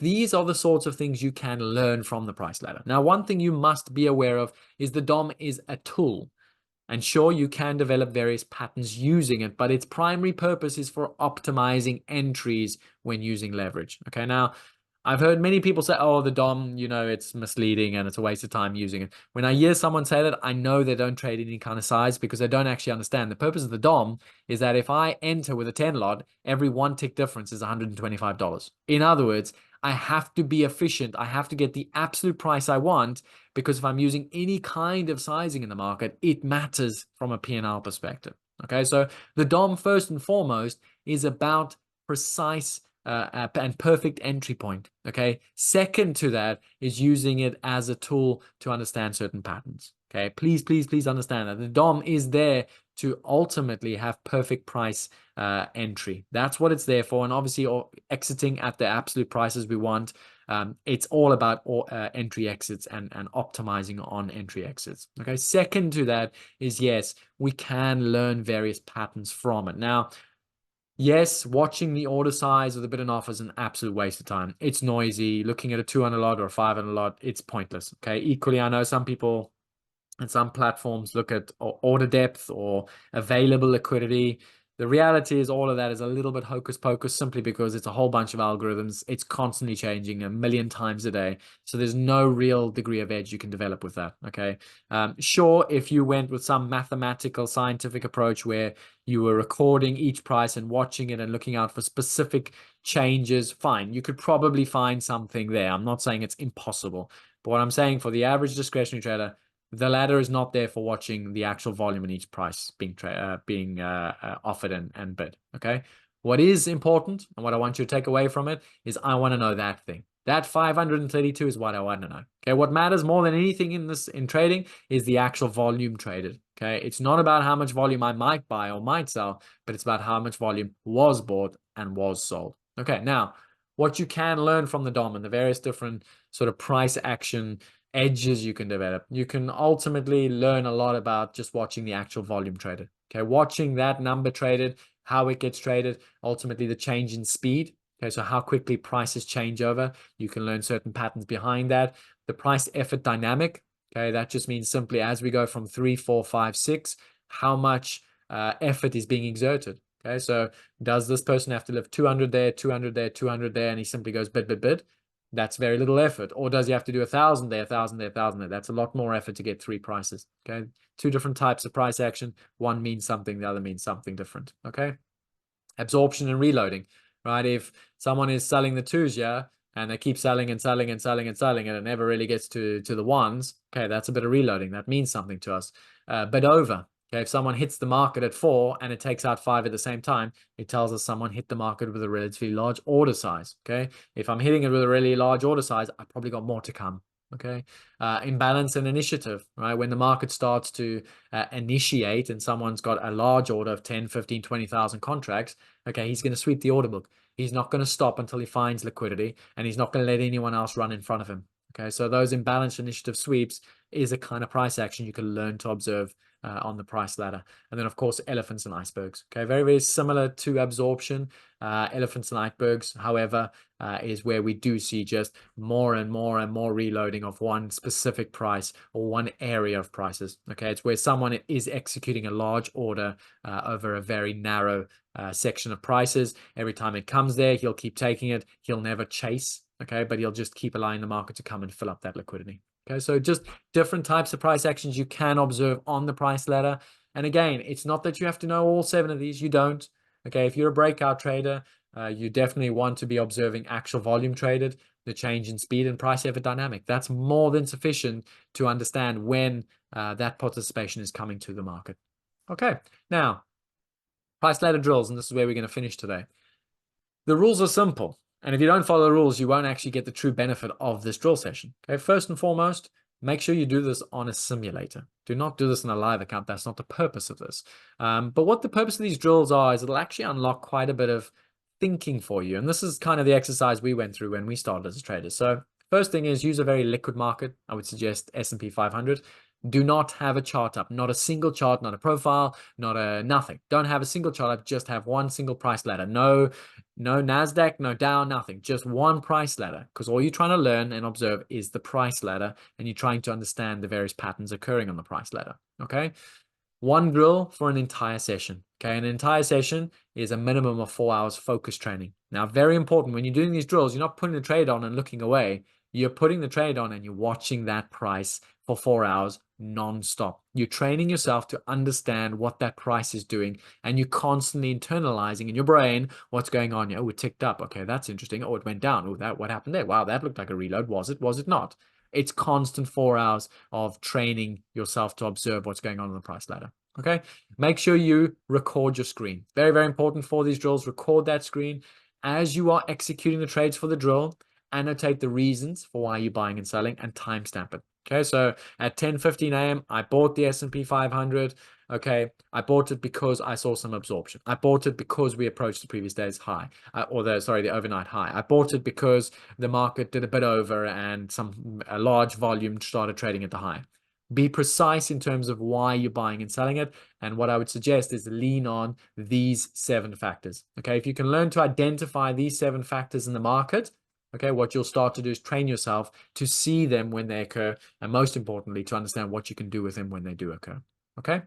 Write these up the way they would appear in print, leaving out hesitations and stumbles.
These are the sorts of things you can learn from the price ladder. Now, one thing you must be aware of is the DOM is a tool. And sure, you can develop various patterns using it, but its primary purpose is for optimizing entries when using leverage. Okay, now I've heard many people say, oh, the DOM, it's misleading and it's a waste of time using it. When I hear someone say that, I know they don't trade any kind of size because they don't actually understand. The purpose of the DOM is that if I enter with a 10 lot, every one tick difference is $125. In other words, I have to be efficient. I have to get the absolute price I want, because if I'm using any kind of sizing in the market, it matters from a P&L perspective. Okay, so the DOM first and foremost is about precise and perfect entry point. Okay, second to that is using it as a tool to understand certain patterns. Okay, please understand that the DOM is there to ultimately have perfect price entry. That's what it's there for. And obviously, exiting at the absolute prices we want. It's all about entry exits and optimizing on entry exits. Okay, second to that is, yes, we can learn various patterns from it. Now, yes, watching the order size of the bid and offer is an absolute waste of time. It's noisy. Looking at a 200 lot or a 500 lot, it's pointless. Okay, equally, I know some people and some platforms look at order depth or available liquidity. The reality is all of that is a little bit hocus pocus, simply because it's a whole bunch of algorithms. It's constantly changing a million times a day. So there's no real degree of edge you can develop with that. Okay. Sure, if you went with some mathematical scientific approach where you were recording each price and watching it and looking out for specific changes, fine. You could probably find something there. I'm not saying it's impossible. But what I'm saying, for the average discretionary trader, the ladder is not there for watching the actual volume in each price being offered and bid. Okay. What is important and what I want you to take away from it is, I want to know that thing. That 532 is what I want to know. Okay. What matters more than anything in trading is the actual volume traded. Okay. It's not about how much volume I might buy or might sell, but it's about how much volume was bought and was sold. Okay. Now, what you can learn from the DOM and the various different sort of price action edges you can develop. You can ultimately learn a lot about just watching the actual volume traded. Okay, watching that number traded, how it gets traded, ultimately the change in speed. Okay, so how quickly prices change over. You can learn certain patterns behind that. The price effort dynamic. Okay, that just means simply as we go from 3, 4, 5, 6, how much effort is being exerted. Okay, so does this person have to live 200 there, 200 there, 200 there, and he simply goes bid, bid, bid? That's very little effort. Or does he have to do 1,000 there, 1,000 there, 1,000 there? That's a lot more effort to get 3 prices. Okay, 2 different types of price action. One means something, the other means something different. Okay, absorption and reloading, right? If someone is selling the 2s, yeah, and they keep selling and selling and selling and selling, and it never really gets to the 1s, okay, that's a bit of reloading. That means something to us. Bid over. Okay, if someone hits the market at 4 and it takes out 5 at the same time, it tells us someone hit the market with a relatively large order size. Okay, if I'm hitting it with a really large order size, I probably got more to come. Okay, imbalance and initiative, right? When the market starts to initiate and someone's got a large order of 10, 15, 20,000 contracts, okay, he's going to sweep the order book. He's not going to stop until he finds liquidity, and he's not going to let anyone else run in front of him. Okay, so those imbalance initiative sweeps is a kind of price action you can learn to observe on the price ladder. And then, of course, elephants and icebergs. Okay, very, very similar to absorption. Elephants and icebergs, however, is where we do see just more and more and more reloading of one specific price or one area of prices. Okay, it's where someone is executing a large order over a very narrow section of prices. Every time it comes there, he'll keep taking it. He'll never chase. Okay, but he'll just keep allowing the market to come and fill up that liquidity. Okay, so just different types of price actions you can observe on the price ladder. And again, it's not that you have to know all 7 of these. You don't. Okay, if you're a breakout trader, you definitely want to be observing actual volume traded, the change in speed and price effort dynamic. That's more than sufficient to understand when that participation is coming to the market. Okay, now, price ladder drills, and this is where we're going to finish today. The rules are simple. And if you don't follow the rules, you won't actually get the true benefit of this drill session. Okay, first and foremost, make sure you do this on a simulator. Do not do this in a live account. That's not the purpose of this. But what the purpose of these drills are is it'll actually unlock quite a bit of thinking for you. And this is kind of the exercise we went through when we started as traders. So first thing is use a very liquid market. I would suggest S&P 500. Do not have a chart up, not a single chart, not a profile, not a nothing. Don't have a single chart up, just have one single price ladder. No NASDAQ, no Dow, nothing. Just one price ladder, because all you're trying to learn and observe is the price ladder, and you're trying to understand the various patterns occurring on the price ladder. Okay. One drill for an entire session. Okay, an entire session is a minimum of 4 hours focus training. Now, very important, when you're doing these drills, you're not putting the trade on and looking away. You're putting the trade on and you're watching that price for 4 hours non-stop. You're training yourself to understand what that price is doing, and you're constantly internalizing in your brain what's going on. Oh, it ticked up. Okay, that's interesting. Oh, it went down. Oh, what happened there? Wow, that looked like a reload. Was it not? It's constant 4 hours of training yourself to observe what's going on the price ladder. Okay. Make sure you record your screen. Very, very important for these drills. Record that screen as you are executing the trades for the drill. Annotate the reasons for why you're buying and selling and timestamp it. Okay. So at 10:15 a.m., I bought the S&P 500. Okay. I bought it because I saw some absorption. I bought it because we approached the previous day's high, the overnight high. I bought it because the market did a bit over and a large volume started trading at the high. Be precise in terms of why you're buying and selling it. And what I would suggest is lean on these 7 factors. Okay. If you can learn to identify these 7 factors in the market, okay, what you'll start to do is train yourself to see them when they occur. And most importantly, to understand what you can do with them when they do occur. Okay.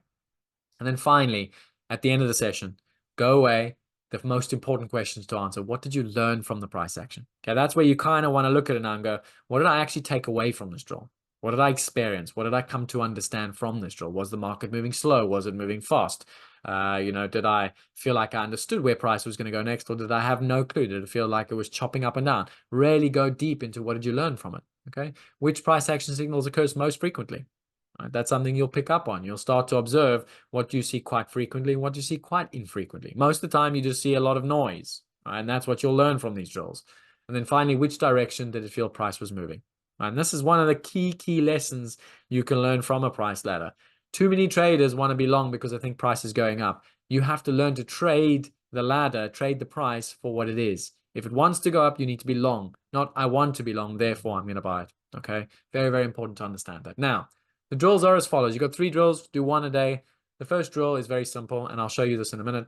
And then finally, at the end of the session, go away. The most important questions to answer. What did you learn from the price action? Okay, that's where you kind of want to look at it now and go, what did I actually take away from this drill? What did I experience? What did I come to understand from this drill? Was the market moving slow? Was it moving fast? Did I feel like I understood where price was going to go next, or did I have no clue? Did it feel like it was chopping up and down? Really go deep into what did you learn from it? Okay, which price action signals occurs most frequently? Right? That's something you'll pick up on. You'll start to observe what you see quite frequently and what you see quite infrequently. Most of the time, you just see a lot of noise, right? And that's what you'll learn from these drills. And then finally, which direction did it feel price was moving? And this is one of the key lessons you can learn from a price ladder. Too many traders want to be long because they think price is going up. You have to learn to trade the ladder, trade the price for what it is. If it wants to go up, you need to be long. Not I want to be long, therefore I'm going to buy it. Okay. Very, very important to understand that. Now, the drills are as follows. You've got 3 drills, do 1 a day. The first drill is very simple, and I'll show you this in a minute.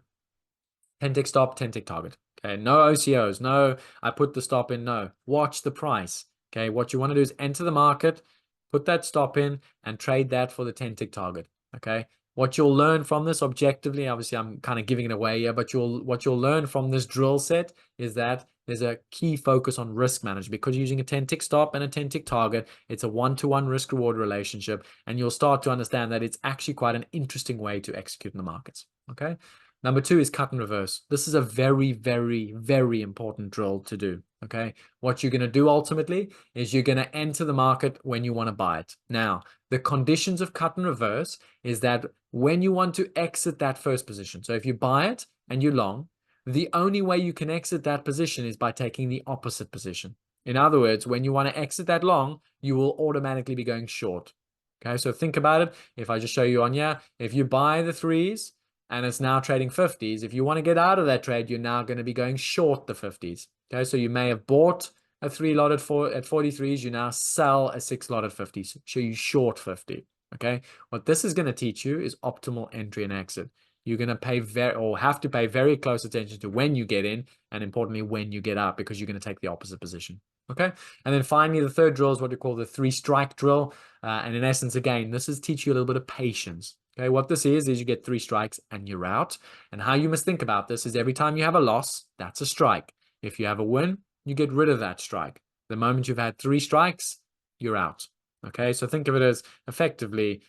10-tick stop, 10-tick target. Okay, no OCOs. No, I put the stop in. No, watch the price. Okay, what you want to do is enter the market, put that stop in, and trade that for the 10-tick target. Okay, what you'll learn from this objectively, obviously I'm kind of giving it away here, but what you'll learn from this drill set is that there's a key focus on risk management, because using a 10-tick stop and a 10-tick target, it's a 1-to-1 risk-reward relationship, and you'll start to understand that it's actually quite an interesting way to execute in the markets. Okay. Number 2 is cut and reverse. This is a very, very, very important drill to do. Okay. What you're going to do ultimately is you're going to enter the market when you want to buy it. Now, the conditions of cut and reverse is that when you want to exit that first position, so if you buy it and you're long, the only way you can exit that position is by taking the opposite position. In other words, when you want to exit that long, you will automatically be going short. Okay, so think about it. If I just show you on here, if you buy the 3s and it's now trading 50s, if you want to get out of that trade, you're now going to be going short the 50s. Okay, so you may have bought a 3 lot at 43s, you now sell a 6 lot at 50s. So you short 50. Okay, what this is going to teach you is optimal entry and exit. You're going to have to pay very close attention to when you get in, and importantly, when you get out, because you're going to take the opposite position. Okay. And then finally, the third drill is what we call the 3-strike drill. And in essence, again, this is teach you a little bit of patience. Okay. What this is you get 3 strikes and you're out. And how you must think about this is every time you have a loss, that's a strike. If you have a win, you get rid of that strike. The moment you've had 3 strikes, you're out. Okay, so think of it as effectively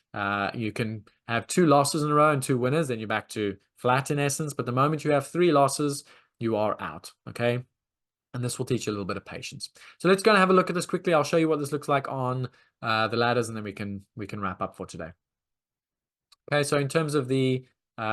you can have 2 losses in a row and 2 winners, then you're back to flat in essence. But the moment you have 3 losses, you are out. Okay, and this will teach you a little bit of patience. So let's go and have a look at this quickly. I'll show you what this looks like on the ladders, and then we can wrap up for today. Okay, so in terms of the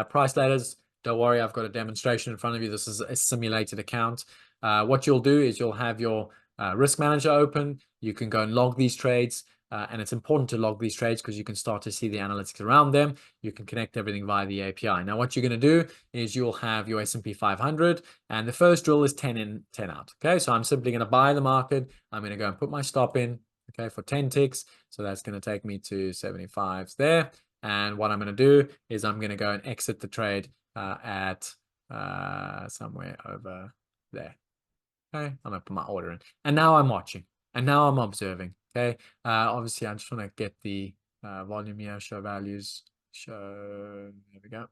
price ladders, don't worry, I've got a demonstration in front of you. This is a simulated account. What you'll do is you'll have your risk manager open. You can go and log these trades. And it's important to log these trades because you can start to see the analytics around them. You can connect everything via the API. Now, what you're going to do is you'll have your S&P 500, and the first drill is 10 in, 10 out. Okay, so I'm simply going to buy the market. I'm going to go and put my stop in. okay, for 10 ticks. So that's going to take me to 75s there. And what I'm going to do is I'm going to go and exit the trade at somewhere over there. Okay, I'm going to put my order in. And now I'm watching. And now I'm observing. Okay, obviously I just want to get the volume here, show values, show, there we go.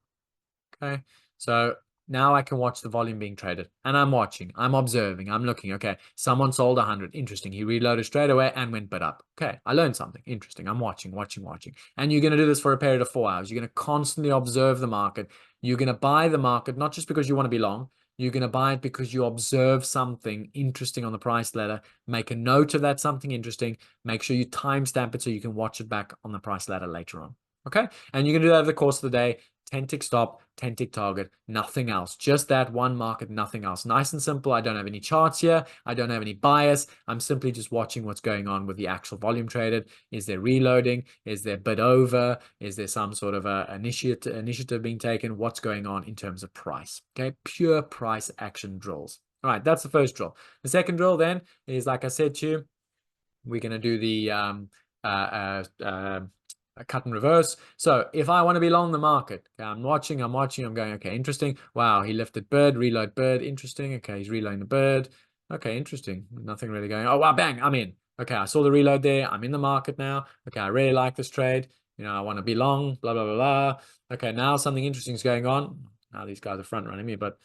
Okay, so now I can watch the volume being traded, and I'm watching, I'm observing, I'm looking. Okay, someone sold 100. Interesting. He reloaded straight away and went bid up. Okay, I learned something. Interesting. I'm watching. And you're going to do this for a period of 4 hours. You're going to constantly observe the market. You're going to buy the market, not just because you want to be long. You're going to buy it because you observe something interesting on the price ladder. Make a note of that something interesting. Make sure you timestamp it so you can watch it back on the price ladder later on. Okay, and you can do that over the course of the day. 10 tick stop, 10 tick target, nothing else. Just that one market, nothing else. Nice and simple. I don't have any charts here. I don't have any bias. I'm simply just watching what's going on with the actual volume traded. Is there reloading? Is there bid over? Is there some sort of a initiative being taken? What's going on in terms of price? Okay, pure price action drills. All right, that's the first drill. The second drill then is, like I said to you, we're going to do the a cut and reverse. So if I want to be long the market, okay, I'm watching, I'm going, okay, interesting. Wow, he lifted bird, reload bird, interesting. Okay, he's reloading the bird. Okay, interesting. Nothing really going. Oh, wow, bang, I'm in. Okay, I saw the reload there. I'm in the market now. Okay, I really like this trade. You know, I want to be long, blah, blah, blah, blah. Okay, now something interesting is going on. Now these guys are front running me, but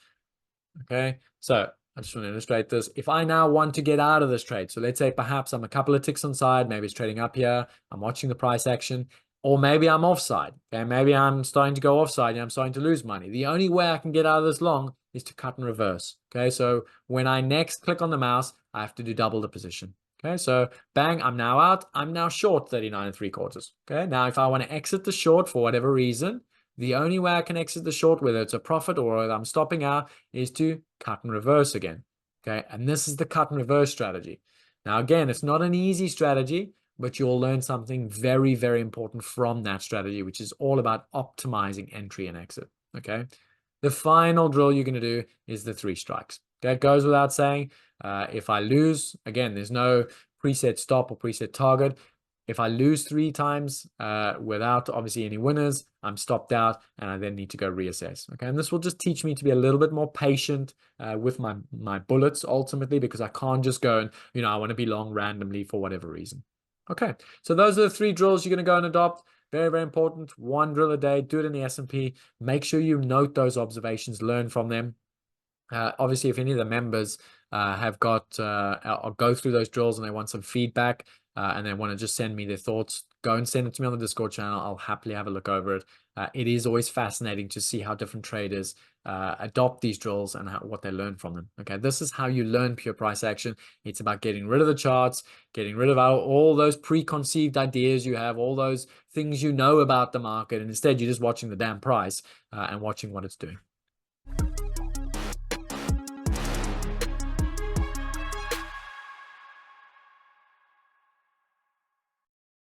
okay. So I just want to illustrate this. If I now want to get out of this trade, so let's say perhaps I'm a couple of ticks on side, maybe it's trading up here, I'm watching the price action, or maybe I'm offside. Okay, maybe I'm starting to go offside and I'm starting to lose money. The only way I can get out of this long is to cut and reverse. Okay, so when I next click on the mouse, I have to do double the position. Okay, so bang, I'm now out. I'm now short 39 3/4. Okay, now if I want to exit the short for whatever reason, the only way I can exit the short, whether it's a profit or I'm stopping out, is to cut and reverse again. Okay, and this is the cut and reverse strategy. Now, again, it's not an easy strategy, but you'll learn something very, very important from that strategy, which is all about optimizing entry and exit. Okay, the final drill you're going to do is the 3 strikes. Okay, it goes without saying. If I lose, again, there's no preset stop or preset target. If I lose 3 times without obviously any winners, I'm stopped out and I then need to go reassess. Okay, and this will just teach me to be a little bit more patient with my bullets ultimately, because I can't just go and, you know, I want to be long randomly for whatever reason. Okay, so those are the 3 drills you're going to go and adopt. Very, very important. 1 drill a day. Do it in the S&P. Make sure you note those observations, learn from them. Obviously, if any of the members have got, I'll go through those drills and they want some feedback and they want to just send me their thoughts, go and send it to me on the Discord channel. I'll happily have a look over it. It is always fascinating to see how different traders adopt these drills and what they learn from them. Okay, this is how you learn pure price action. It's about getting rid of the charts, getting rid of all those preconceived ideas you have, all those things you know about the market, and instead you're just watching the damn price and watching what it's doing.